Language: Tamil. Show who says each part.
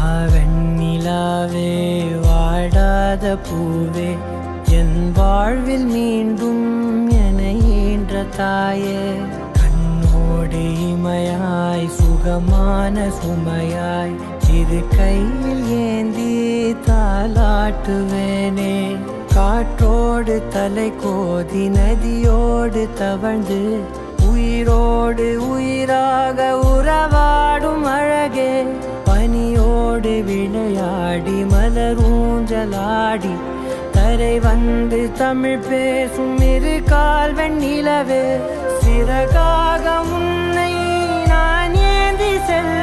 Speaker 1: வாவெண்ணிலாவே வாடாத பூவே என் வாழ்வில் மீண்டும் என ஈன்ற தாயே கண்ணோடு இமையாய் சுகமான சுமையாய் இரு கையில் ஏந்தி தாலாட்டுவேனே காற்றோடு தலை கோதி நதியோடு தவழ்ந்து உயிரோடு உயிராக உறவாடும் அழகே பனியோடு விளையாடி மலரூஞ்சலாடி தரை வந்து தமிழ் பேசும் இரு கால் வெண்ணிலவே சிறகாக உன்னை நான் ஏந்தி செல்ல